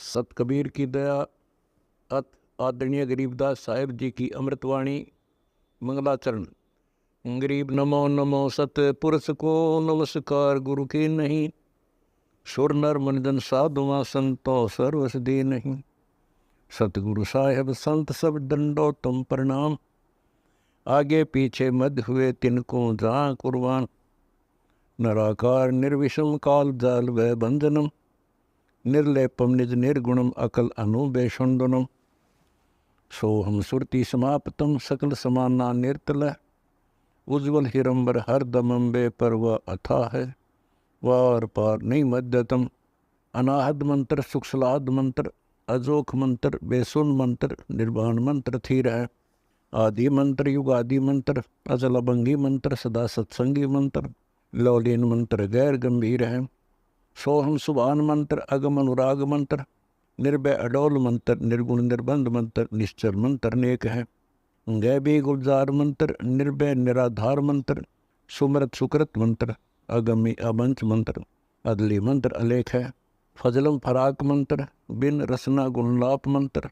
सत कबीर की दया अत आदरणीय गरीबदास साहिब जी की अमृतवाणी मंगलाचरण। गरीब नमो नमो सत पुरुष को नमस्कार गुरु की नहीं, सुर नर मनजन साधुआ संतो सर्वस दी नहीं। सतगुरु साहेब संत सब दंडो तुम प्रणाम, आगे पीछे मध्य हुए तिनको जहाँ कुर्बान। नराकार निर्विषम काल जाल व बंधनम, निर्लेपम निज निर्गुणम अकल अनुबेषुंडनम। सोहम सुरति समाप्तम सकल समाना निर्तल, उज्ज्वल हिरंबर हर दमंबे पर वह अथा है। वार पार नहीं मध्यतम, अनाहद मंत्र सुखसलाद मंत्र, अजोख मंत्र बेसुन मंत्र, निर्वाण मंत्र थीर है। आदि मंत्र युगादि मंत्र, अजल अभंगी मंत्र, सदा सत्संगी मंत्र, लौलीन मंत्र गैर गंभीर है। सोहम सुभान मंत्र, अगम अनुराग मंत्र, निर्भय अडोल मंत्र, निर्गुण निर्बंध मंत्र, निश्चल मंत्र नेक है। गैबी गुलजार मंत्र, निर्भय निराधार मंत्र, सुमृत सुकृत मंत्र, अगमी अबंच मंत्र, अदली मंत्र अलेख है। फजलम फराक मंत्र, बिन रसना गुणलाप मंत्र,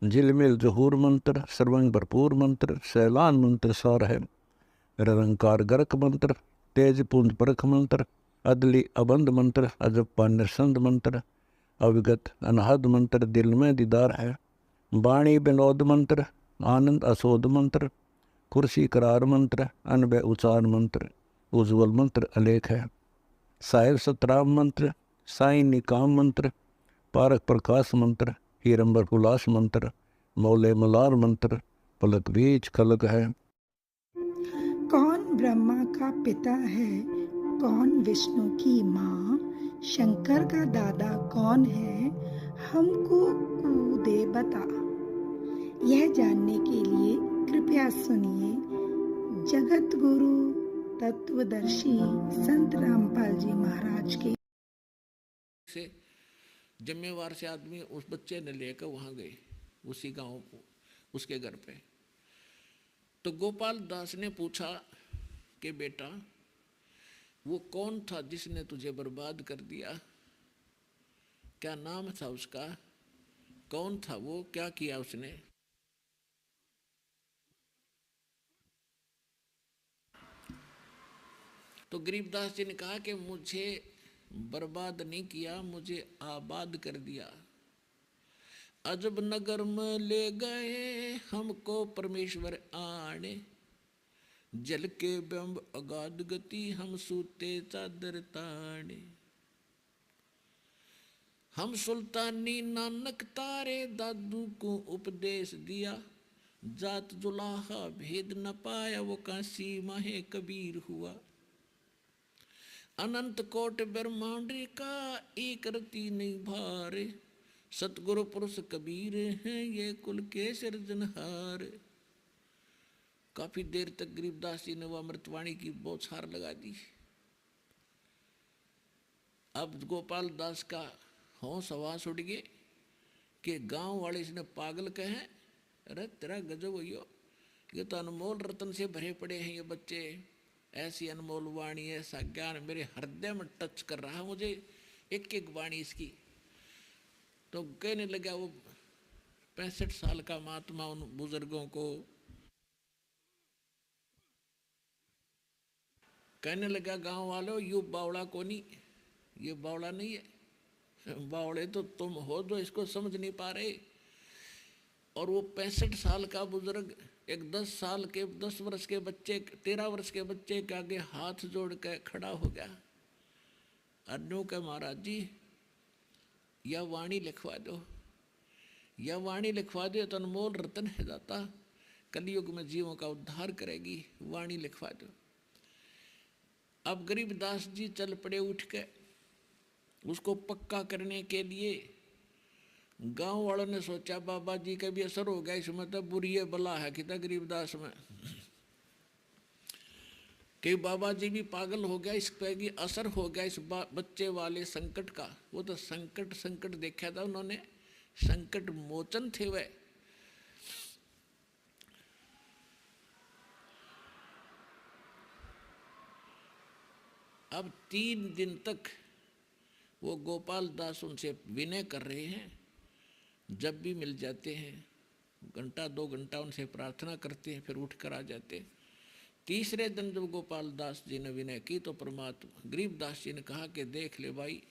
झिलमिल जहूर मंत्र, सर्वंग भरपूर मंत्र, सैलान मंत्र सार है। निरंकार गर्क मंत्र, तेज पुंज परख मंत्र, अदली अबंध मंत्र, अजप्पा निरसंद मंत्र, अविगत अनहद मंत्र, दिल में दीदार है। वाणी विनोद मंत्र, आनंद असोद मंत्र, कुर्सी करार मंत्र, अनबय उचार मंत्र, उज्ज्वल मंत्र अलेख है। साहिब सतराम मंत्र, साई निकाम मंत्र, पारक प्रकाश मंत्र, हीरंबर उल्लास मंत्र, मौले मलार मंत्र, पलक बीच खलक है। कौन ब्रह्मा का पिता है, कौन विष्णु की माँ, शंकर का दादा कौन है, हमको कूदे बता। यह जानने के लिए कृपया सुनिए जगत गुरु तत्वदर्शी संत रामपाल जी महाराज के। से जिम्मेवार से आदमी उस बच्चे ने लेकर वहां गए, उसी गांव उसके घर पे। तो गोपाल दास ने पूछा कि बेटा वो कौन था जिसने तुझे बर्बाद कर दिया, क्या नाम था उसका, कौन था वो, क्या किया उसने। तो गरीबदास जी ने कहा कि मुझे बर्बाद नहीं किया, मुझे आबाद कर दिया। अजब नगर में ले गए हमको परमेश्वर आने, जल के बिंब अगाध गति हम सूते चादर ताने। हम सुल्तानी नानक तारे दादू को उपदेश दिया, जात जुलाहा भेद न पाया वो काशी माहे कबीर हुआ। अनंत कोट ब्रह्मांड का एक रति नहीं भारे, सतगुरु पुरुष कबीर हैं ये कुल के सिरजनहार। काफी देर तक गरीबदास जी ने वो अमृतवाणी की बौछार लगा दी। अब गोपाल दास का होश हवास उड़ गए कि गांव वाले इसने पागल कहे, अरे तेरा गजब हो, ये तो अनमोल रतन से भरे पड़े हैं ये बच्चे, ऐसी अनमोल वाणी, ऐसा ज्ञान मेरे हृदय में टच कर रहा है मुझे एक एक वाणी इसकी। तो कहने लगा वो 65 साल का महात्मा उन बुजुर्गों को कहने लगा, गांव वालों यू बावड़ा को नहीं, ये बावड़ा नहीं है, बावड़े तो तुम हो जो इसको समझ नहीं पा रहे। और वो 65 साल का बुजुर्ग एक 10 वर्ष के बच्चे, 13 वर्ष के बच्चे के आगे हाथ जोड़ के खड़ा हो गया। अन्यों के महाराज जी यह वाणी लिखवा दो, यह वाणी लिखवा दो तो अनमोल रतन है जाता, कलयुग में जीवों का उद्धार करेगी, वाणी लिखवा दो। अब गरीबदास जी चल पड़े उठ के उसको पक्का करने के लिए। गांव वालों ने सोचा बाबा जी का भी असर हो गया इसमें, तो बुरी बला है कि गरीबदास में कि बाबा जी भी पागल हो गया, इस पे भी असर हो गया इस बच्चे वाले संकट का। वो तो संकट देखा था उन्होंने, संकट मोचन थे वह। अब 3 दिन तक वो गोपाल दास उनसे विनय कर रहे हैं जब भी मिल जाते हैं, घंटा 2 घंटा उनसे प्रार्थना करते हैं, फिर उठ कर आ जाते हैं। तीसरे दिन जब गोपाल दास जी ने विनय की तो परमात्मा गरीबदास जी ने कहा कि देख ले भाई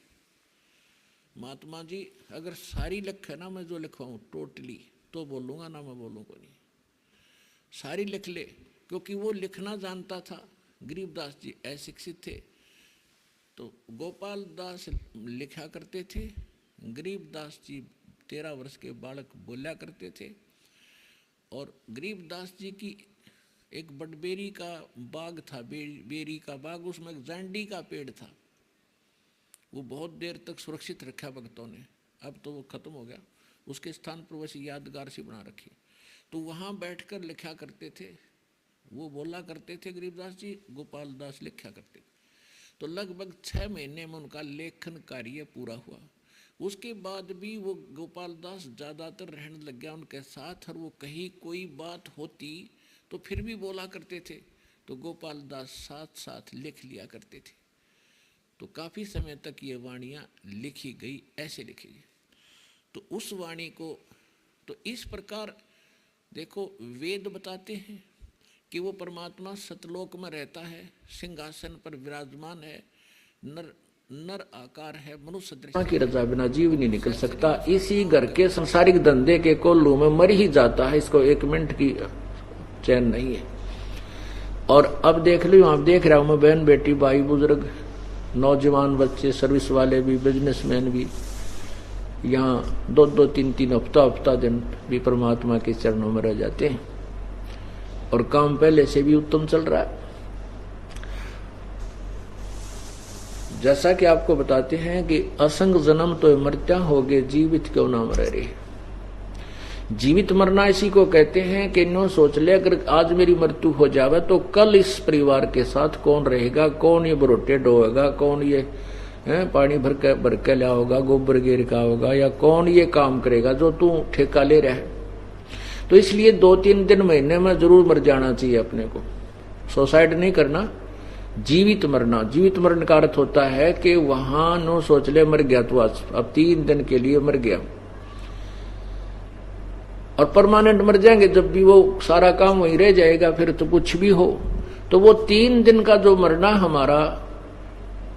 महात्मा जी, अगर सारी लिख है ना मैं जो लिखवाऊँ टोटली तो बोलूँगा, ना मैं बोलूँगा नहीं, सारी लिख ले। क्योंकि वो लिखना जानता था, गरीबदास जी अशिक्षित थे। तो गोपाल दास लिखा करते थे, गरीबदास जी 13 वर्ष के बालक बोला करते थे। और गरीबदास जी की एक बटबेरी का बाग था, बेरी का बाग, उसमें एक जांडी का पेड़ था। वो बहुत देर तक सुरक्षित रखा भक्तों ने, अब तो वो खत्म हो गया। उसके स्थान पर वैसे यादगार सी बना रखी। तो वहाँ बैठकर लिखा करते थे, वो बोला करते थे गरीबदास जी, गोपाल दास लिखा करते थे। तो लगभग 6 महीने में उनका लेखन कार्य पूरा हुआ। उसके बाद भी वो गोपाल दास ज़्यादातर रहने लग गया उनके साथ, और वो कहीं कोई बात होती तो फिर भी बोला करते थे। तो गोपाल दास साथ साथ लिख लिया करते थे। तो काफ़ी समय तक ये वाणियाँ लिखी गई, ऐसे लिखी गई। तो उस वाणी को तो इस प्रकार देखो, वेद बताते हैं कि वो परमात्मा सतलोक में रहता है, सिंहासन पर विराजमान है, नर आकार है, मनुष्य दृष्टि की रजा बिना जीव नहीं निकल सकता। इसी घर के संसारिक धंधे के कोल्लू में मर ही जाता है, इसको 1 मिनट की चैन नहीं है। और अब देख लो, आप देख रहा हूं मैं, बहन बेटी भाई बुजुर्ग नौजवान बच्चे, सर्विस वाले भी, बिजनेसमैन भी, यहाँ 2-2 3-3 हफ्ता दिन भी परमात्मा के चरणों में रह जाते हैं। और काम पहले से भी उत्तम चल रहा है। जैसा कि आपको बताते हैं कि असंग जन्म तो मृत्या होगे, जीवित क्यों ना मर रहे। जीवित मरना इसी को कहते हैं कि नो सोच ले, अगर आज मेरी मृत्यु हो जावे तो कल इस परिवार के साथ कौन रहेगा, कौन ये बरोटे ढोएगा, कौन ये पानी भर के लिया होगा, गोबर गिर का होगा, या कौन ये काम करेगा जो तू ठेका ले रहा है। तो इसलिए 2-3 दिन महीने में जरूर मर जाना चाहिए अपने को, सुसाइड नहीं करना, जीवित मरना। जीवित मरण का अर्थ होता है कि वहां नो सोच ले मर गया तो आज, अब 3 दिन के लिए मर गया, और परमानेंट मर जाएंगे जब भी, वो सारा काम वहीं रह जाएगा, फिर तो कुछ भी हो। तो वो 3 दिन का जो मरना हमारा,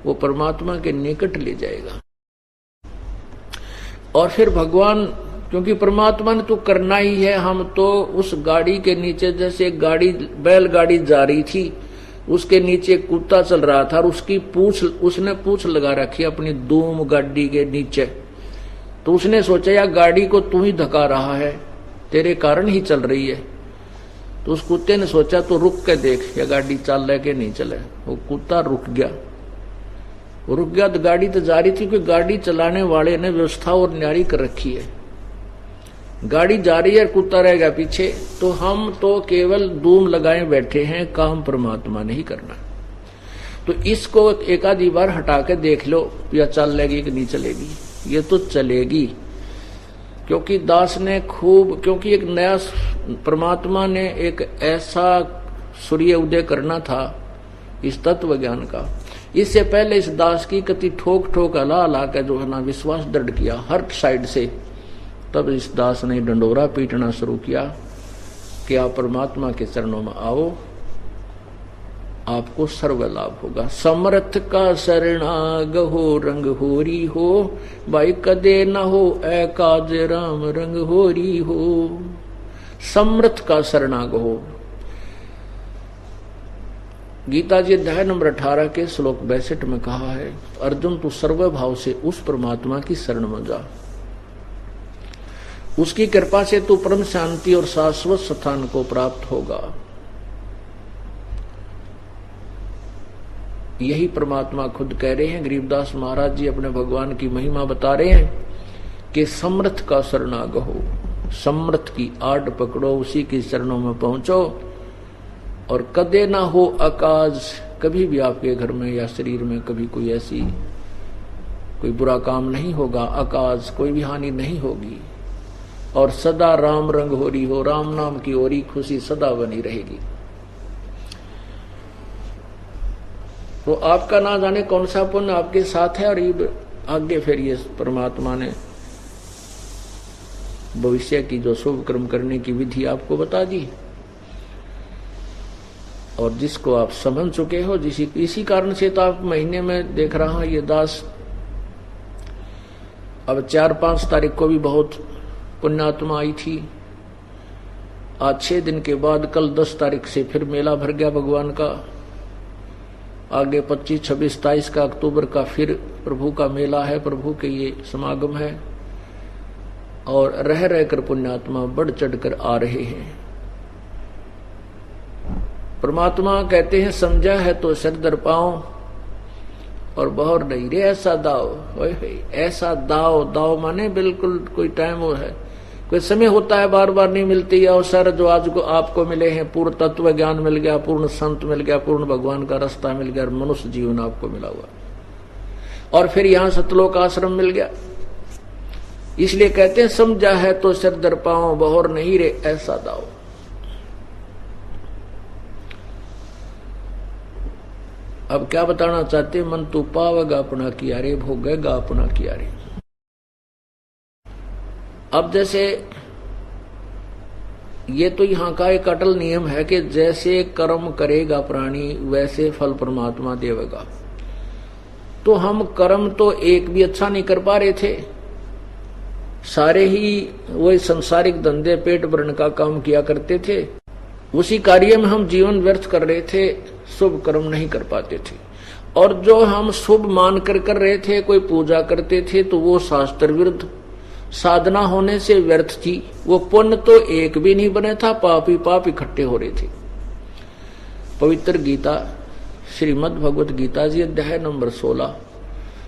वो परमात्मा के निकट ले जाएगा। और फिर भगवान, क्योंकि परमात्मा ने तो करना ही है, हम तो उस गाड़ी के नीचे, जैसे गाड़ी बैलगाड़ी जा रही थी, उसके नीचे कुत्ता चल रहा था, और उसकी पूंछ, उसने पूंछ लगा रखी अपनी धूम गाड़ी के नीचे। तो उसने सोचा यार गाड़ी को तू ही धका रहा है, तेरे कारण ही चल रही है। तो उस कुत्ते ने सोचा तो रुक के देख या गाड़ी चल रहा के नहीं चले। वो कुत्ता रुक गया तो गाड़ी तो जा रही थी, क्योंकि गाड़ी चलाने वाले ने व्यवस्था और न्यारी कर रखी है। गाड़ी जा रही है, कुत्ता रह गया पीछे। तो हम तो केवल धूम लगाए बैठे हैं, काम परमात्मा ने ही करना। तो इसको एक आधी बार हटा के देख लो, या चल लेगी कि नहीं चलेगी। ये तो चलेगी, क्योंकि दास ने खूब, क्योंकि एक नया परमात्मा ने एक ऐसा सूर्य उदय करना था इस तत्व ज्ञान का। इससे पहले इस दास की कति ठोक हला के जो है ना विश्वास दृढ़ किया हर साइड से। तब इस दास ने डंडोरा पीटना शुरू किया कि आप परमात्मा के चरणों में आओ, आपको सर्व लाभ होगा। समर्थ का शरणाग हो, रंग होरी हो, भाई कदे न हो ऐ काज राम रंग होरी हो। समर्थ का शरणाग हो। गीता जी अध्याय नंबर 18 के श्लोक 62 में कहा है, अर्जुन तू सर्व भाव से उस परमात्मा की शरण में जा, उसकी कृपा से तू परम शांति और शाश्वत स्थान को प्राप्त होगा। यही परमात्मा खुद कह रहे हैं। गरीबदास महाराज जी अपने भगवान की महिमा बता रहे हैं कि समर्थ का शरणागत हो, समर्थ की आड़ पकड़ो, उसी के चरणों में पहुंचो। और कदे ना हो अकाज, कभी भी आपके घर में या शरीर में कभी कोई ऐसी कोई बुरा काम नहीं होगा, अकाज कोई भी हानि नहीं होगी। और सदा राम रंग होरी हो, राम नाम की ओरी खुशी सदा बनी रहेगी। तो आपका ना जाने कौन सा पुण्य आपके साथ है, और आगे फिर ये परमात्मा ने भविष्य की जो शुभ कर्म करने की विधि आपको बता दी, और जिसको आप समझ चुके हो, इसी कारण से तो आप महीने में देख रहा हूं ये दास अब 4-5 तारीख को भी बहुत पुण्यात्मा आई थी। आज 6 दिन के बाद कल 10 तारीख से फिर मेला भर गया भगवान का। आगे 25, 26, 27 का अक्टूबर का फिर प्रभु का मेला है, प्रभु के ये समागम है, और रह रहकर पुण्यात्मा बढ़ चढ़कर आ रहे हैं। परमात्मा कहते हैं समझा है तो सर दर पाओ और बहुर नहीं रे ऐसा दाव। ऐसा दाव माने बिल्कुल कोई टाइम वो है, कोई समय होता है, बार बार नहीं मिलती है अवसर। जो आज को आपको मिले हैं, पूर्ण तत्व ज्ञान मिल गया, पूर्ण संत मिल गया, पूर्ण भगवान का रास्ता मिल गया, मनुष्य जीवन आपको मिला हुआ, और फिर यहाँ सतलोक आश्रम मिल गया। इसलिए कहते हैं समझा है तो सिर दर पाओ बहुर नहीं रे ऐसा दाव। अब क्या बताना चाहते, मन तू पावेगा अपना किया रे, भोगेगा अपना किया रे। अब जैसे ये तो यहाँ का एक अटल नियम है कि जैसे कर्म करेगा प्राणी वैसे फल परमात्मा देवेगा। तो हम कर्म तो एक भी अच्छा नहीं कर पा रहे थे, सारे ही वही संसारिक धंधे पेट भरने का काम किया करते थे, उसी कार्य में हम जीवन व्यर्थ कर रहे थे, शुभ कर्म नहीं कर पाते थे। और जो हम शुभ मानकर कर रहे थे, कोई पूजा करते थे, तो वो शास्त्र विरुद्ध साधना होने से व्यर्थ थी। वो पुण्य तो एक भी नहीं बने था, पाप ही पाप इकट्ठे हो रहे थे। पवित्र गीता श्रीमद् भगवत गीता जी अध्याय नंबर 16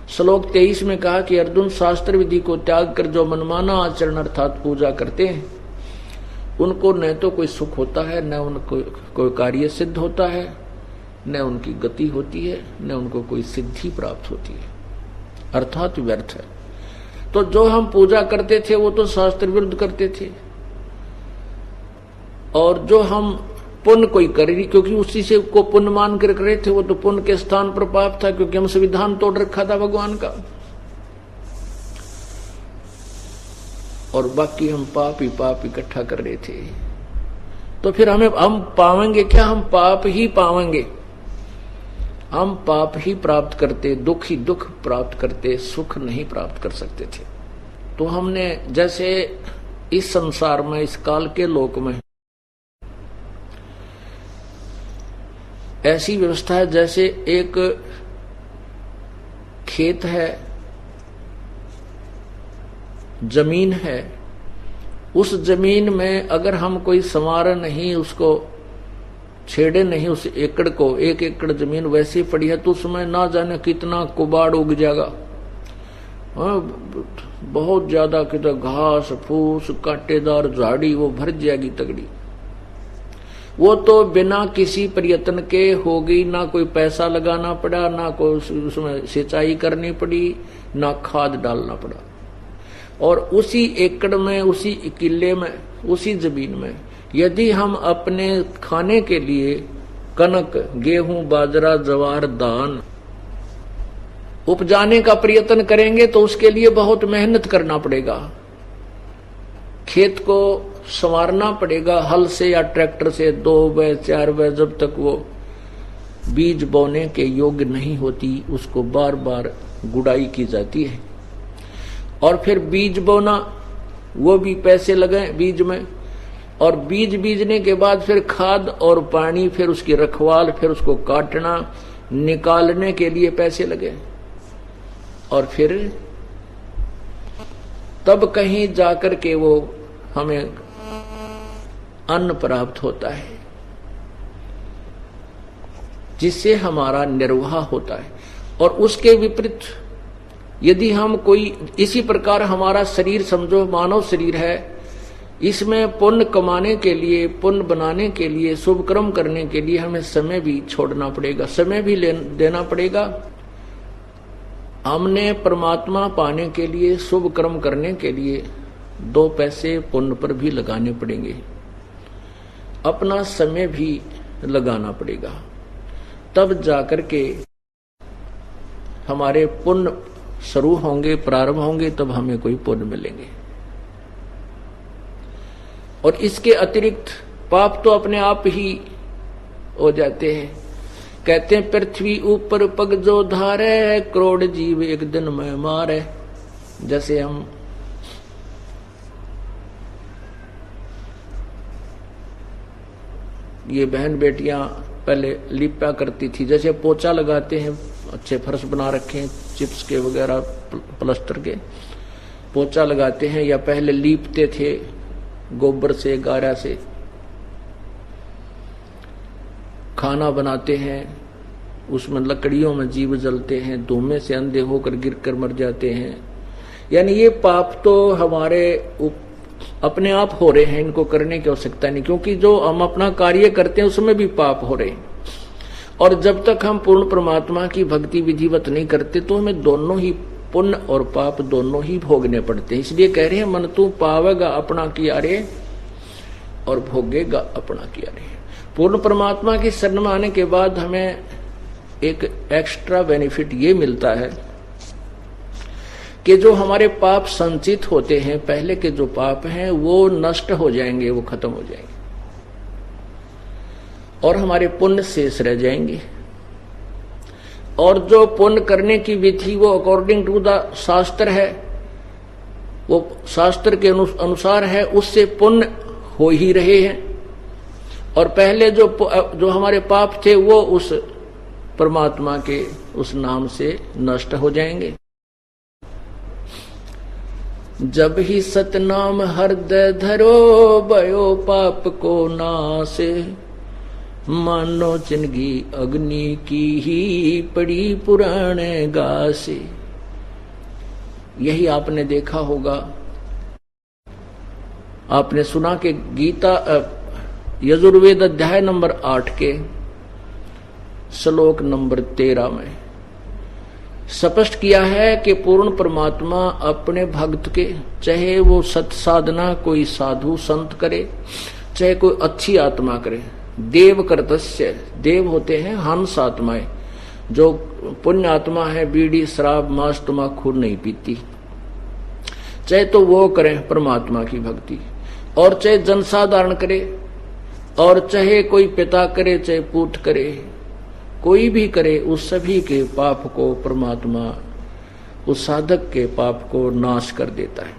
श्लोक 23 में कहा कि अर्जुन शास्त्र विधि को त्याग कर जो मनमाना आचरण अर्थात पूजा करते हैं, उनको न तो कोई सुख होता है, न उनको कोई कार्य सिद्ध होता है, न उनकी गति होती है, न उनको कोई सिद्धि प्राप्त होती है, अर्थात व्यर्थ है। तो जो हम पूजा करते थे वो तो शास्त्र विरुद्ध करते थे, और जो हम पुण्य कोई कर रही, क्योंकि उसी से को पुण्य मान कर रहे थे, वो तो पुण्य के स्थान पर पाप था, क्योंकि हम संविधान तोड़ रखा था भगवान का, और बाकी हम पाप ही पाप इकट्ठा कर रहे थे। तो फिर हम पावेंगे क्या? हम पाप ही पावेंगे। हम पाप ही प्राप्त करते, दुख ही दुख प्राप्त करते, सुख नहीं प्राप्त कर सकते थे। तो हमने जैसे इस संसार में, इस काल के लोक में ऐसी व्यवस्था है जैसे एक खेत है, जमीन है, उस जमीन में अगर हम कोई संवार नहीं, उसको छेड़े नहीं, उस एकड़ को, 1 एकड़ जमीन वैसी पड़ी है, तो उसमें ना जाने कितना कुबाड़ उग जाएगा, बहुत ज्यादा कितना घास फूस कांटेदार झाड़ी वो भर जाएगी तगड़ी। वो तो बिना किसी प्रयत्न के होगी, ना कोई पैसा लगाना पड़ा, ना कोई उसमें सिंचाई करनी पड़ी, ना खाद डालना पड़ा। और उसी एकड़ में, उसी किले में, उसी जमीन में यदि हम अपने खाने के लिए कनक, गेहूं, बाजरा, जवार, धान उपजाने का प्रयत्न करेंगे तो उसके लिए बहुत मेहनत करना पड़ेगा। खेत को संवारना पड़ेगा हल से या ट्रैक्टर से 2 व 4 व, जब तक वो बीज बोने के योग्य नहीं होती, उसको बार बार गुड़ाई की जाती है। और फिर बीज बोना, वो भी पैसे लगे बीज में, और बीज बीजने के बाद फिर खाद और पानी, फिर उसकी रखवाल, फिर उसको काटना, निकालने के लिए पैसे लगे, और फिर तब कहीं जाकर के वो हमें अन्न प्राप्त होता है, जिससे हमारा निर्वाह होता है। और उसके विपरीत यदि हम कोई, इसी प्रकार हमारा शरीर समझो मानव शरीर है, इसमें पुण्य कमाने के लिए, पुण्य बनाने के लिए, शुभ कर्म करने के लिए हमें समय भी छोड़ना पड़ेगा, समय भी देना पड़ेगा। हमने परमात्मा पाने के लिए, शुभ कर्म करने के लिए 2 पैसे पुण्य पर भी लगाने पड़ेंगे, अपना समय भी लगाना पड़ेगा, तब जाकर के हमारे पुण्य शुरू होंगे, प्रारंभ होंगे, तब हमें कोई पुण्य मिलेंगे। और इसके अतिरिक्त पाप तो अपने आप ही हो जाते हैं। कहते हैं पृथ्वी ऊपर पग जो धारे, करोड़ जीव एक दिन में मारे। जैसे हम ये बहन बेटियां पहले लिपा करती थी, जैसे पोछा लगाते हैं, अच्छे फर्श बना रखे हैं चिप्स के वगैरह प्लास्टर के, पोछा लगाते हैं, या पहले लीपते थे गोबर से गारा से, खाना बनाते हैं, उसमें लकड़ियों में जीव जलते हैं, धुएं से अंधे होकर गिरकर मर जाते हैं। यानी ये पाप तो हमारे अपने आप हो रहे हैं, इनको करने की आवश्यकता नहीं, क्योंकि जो हम अपना कार्य करते हैं उसमें भी पाप हो रहे हैं। और जब तक हम पूर्ण परमात्मा की भक्ति विधिवत नहीं करते तो हमें दोनों ही पुण्य और पाप दोनों ही भोगने पड़ते हैं। इसलिए कह रहे हैं मन तू पावेगा अपना किया रे और भोगेगा अपना किया रे। पूर्ण परमात्मा की शरण में आने के बाद हमें एक एक्स्ट्रा बेनिफिट ये मिलता है कि जो हमारे पाप संचित होते हैं, पहले के जो पाप हैं वो नष्ट हो जाएंगे, वो खत्म हो जाएंगे और हमारे पुण्य शेष रह जाएंगे। और जो पुण्य करने की विधि वो अकॉर्डिंग टू द शास्त्र है, वो शास्त्र के अनुसार है, उससे पुण्य हो ही रहे हैं। और पहले जो हमारे पाप थे वो उस परमात्मा के उस नाम से नष्ट हो जाएंगे। जब ही सतनाम हृदय धरो, भयो पाप को नासे, मानो जिंदगी अग्नि की ही पड़ी पुराने गासे। यही आपने देखा होगा, आपने सुना कि गीता यजुर्वेद अध्याय नंबर 8 के श्लोक नंबर 13 में स्पष्ट किया है कि पूर्ण परमात्मा अपने भक्त के, चाहे वो सत साधना कोई साधु संत करे, चाहे कोई अच्छी आत्मा करे, देव कर्तस्य, देव होते हैं हंस आत्माएं, जो पुण्य आत्मा है बीड़ी शराब मांस तम्बाकू नहीं पीती, चाहे तो वो करें परमात्मा की भक्ति, और चाहे जनसाधारण करे, और चाहे कोई पिता करे चाहे पूत करे, कोई भी करे, उस सभी के पाप को परमात्मा उस साधक के पाप को नाश कर देता है।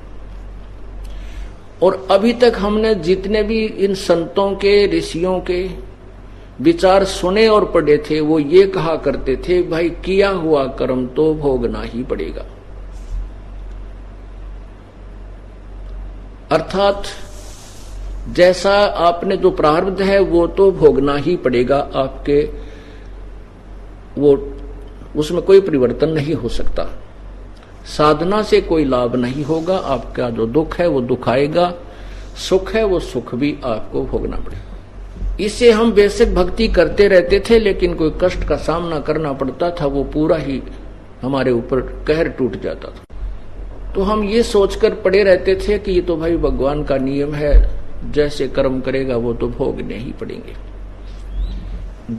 और अभी तक हमने जितने भी इन संतों के ऋषियों के विचार सुने और पढ़े थे, वो ये कहा करते थे, भाई किया हुआ कर्म तो भोगना ही पड़ेगा। अर्थात जैसा आपने जो प्रारब्ध है वो तो भोगना ही पड़ेगा आपके, वो उसमें कोई परिवर्तन नहीं हो सकता। साधना से कोई लाभ नहीं होगा, आपका जो दुख है वो दुख आएगा, सुख है वो सुख भी आपको भोगना पड़ेगा। इससे हम बेसिक भक्ति करते रहते थे, लेकिन कोई कष्ट का सामना करना पड़ता था, वो पूरा ही हमारे ऊपर कहर टूट जाता था। तो हम ये सोचकर पड़े रहते थे कि ये तो भाई भगवान का नियम है, जैसे कर्म करेगा वो तो भोगने ही पड़ेंगे।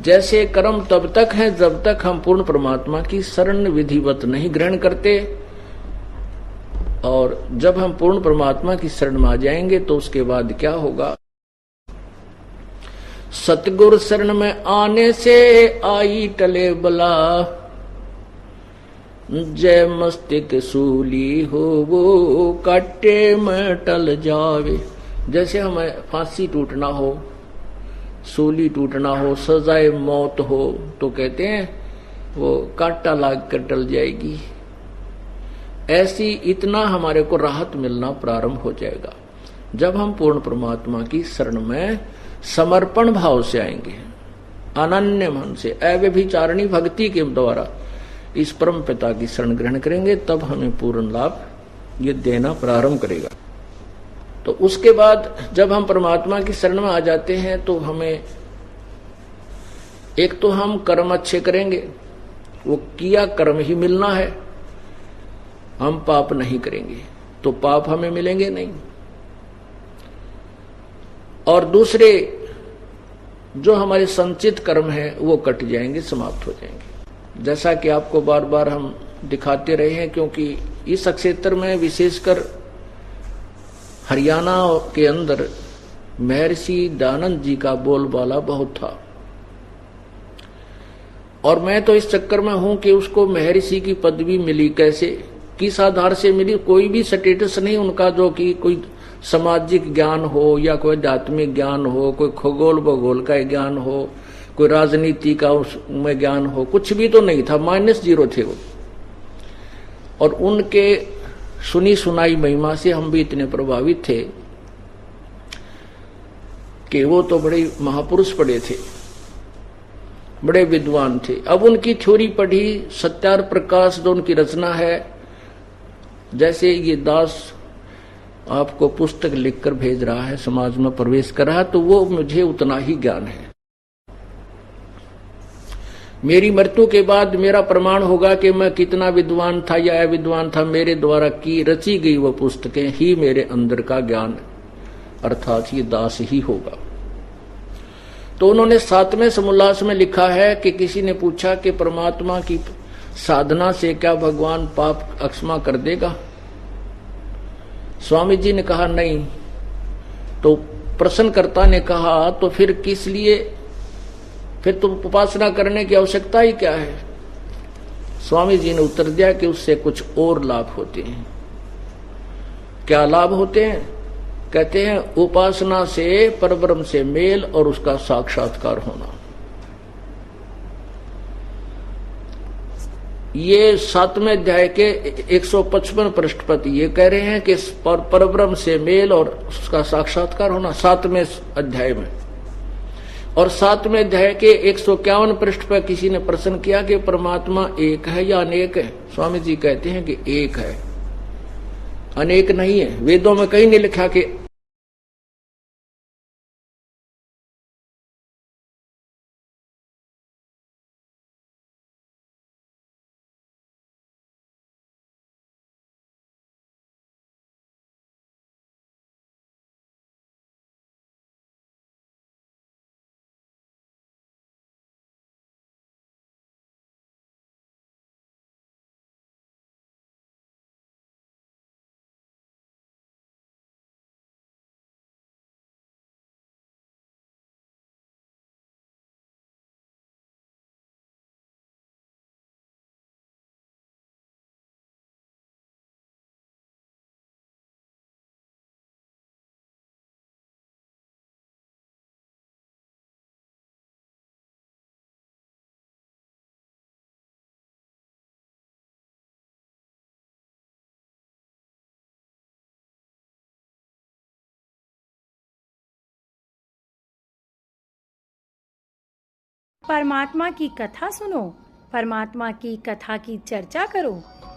जैसे कर्म तब तक है जब तक हम पूर्ण परमात्मा की शरण विधिवत नहीं ग्रहण करते, और जब हम पूर्ण परमात्मा की शरण में आ जाएंगे तो उसके बाद क्या होगा? सतगुरु शरण में आने से आई टले बला, जय मस्तिष्क सूली हो वो काटे में टल जावे। जैसे हमें फांसी टूटना हो, सूली टूटना हो, सजाए मौत हो, तो कहते हैं वो कांटा लाग कर टल जाएगी। ऐसी इतना हमारे को राहत मिलना प्रारंभ हो जाएगा जब हम पूर्ण परमात्मा की शरण में समर्पण भाव से आएंगे, अनन्य मन से अव्यभिचारिणी भक्ति के द्वारा इस परम पिता की शरण ग्रहण करेंगे, तब हमें पूर्ण लाभ ये देना प्रारंभ करेगा। तो उसके बाद जब हम परमात्मा की शरण में आ जाते हैं तो हमें एक तो हम कर्म अच्छे करेंगे, वो किया कर्म ही मिलना है, हम पाप नहीं करेंगे तो पाप हमें मिलेंगे नहीं। और दूसरे जो हमारे संचित कर्म है वो कट जाएंगे, समाप्त हो जाएंगे। जैसा कि आपको बार बार हम दिखाते रहे हैं, क्योंकि इस क्षेत्र में विशेषकर हरियाणा के अंदर महर्षि दयानंद जी का बोलबाला बहुत था। और मैं तो इस चक्कर में हूं कि उसको महर्षि की पदवी मिली कैसे, किस आधार से मिली। कोई भी स्टेटस नहीं उनका जो कि कोई सामाजिक ज्ञान हो या कोई आध्यात्मिक ज्ञान हो, कोई खगोल भूगोल का ज्ञान हो, कोई राजनीति का उसमें ज्ञान हो, कुछ भी तो नहीं था, -0 थे वो। और उनके सुनी सुनाई महिमा से हम भी इतने प्रभावित थे कि वो तो बड़े महापुरुष पढ़े थे, बड़े विद्वान थे। अब उनकी थ्योरी पढ़ी, सत्यार प्रकाश जो उनकी रचना है, जैसे ये दास आपको पुस्तक लिखकर भेज रहा है, समाज में प्रवेश कर रहा है, तो वो मुझे उतना ही ज्ञान है। मेरी मृत्यु के बाद मेरा प्रमाण होगा कि मैं कितना विद्वान था या अविद्वान था, मेरे द्वारा की रची गई वो पुस्तकें ही मेरे अंदर का ज्ञान, अर्थात ये दास ही होगा। तो उन्होंने 7वें समोल्लास में लिखा है कि किसी ने पूछा कि परमात्मा की साधना से क्या भगवान पाप अक्षमा कर देगा? स्वामी जी ने कहा नहीं। तो प्रश्नकर्ता ने कहा तो फिर किस लिए, फिर तो उपासना करने की आवश्यकता ही क्या है? स्वामी जी ने उत्तर दिया कि उससे कुछ और लाभ होते हैं। क्या लाभ होते हैं? कहते हैं उपासना से परब्रह्म से मेल और उसका साक्षात्कार होना। ये 7वें अध्याय के 155 पृष्ठ पर ये कह रहे हैं कि परब्रह्म से मेल और उसका साक्षात्कार होना, 7वें अध्याय में। और 7वें अध्याय के 151 पृष्ठ पर किसी ने प्रश्न किया कि परमात्मा एक है या अनेक है? स्वामी जी कहते हैं कि एक है, अनेक नहीं है। वेदों में कहीं नहीं लिखा कि परमात्मा की कथा सुनो, परमात्मा की कथा की चर्चा करो।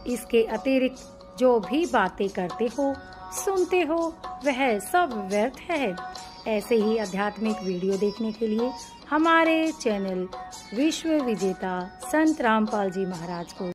इसके अतिरिक्त जो भी बातें करते हो, सुनते हो, वह सब व्यर्थ है। ऐसे ही आध्यात्मिक वीडियो देखने के लिए हमारे चैनल विश्व विजेता संत रामपाल जी महाराज को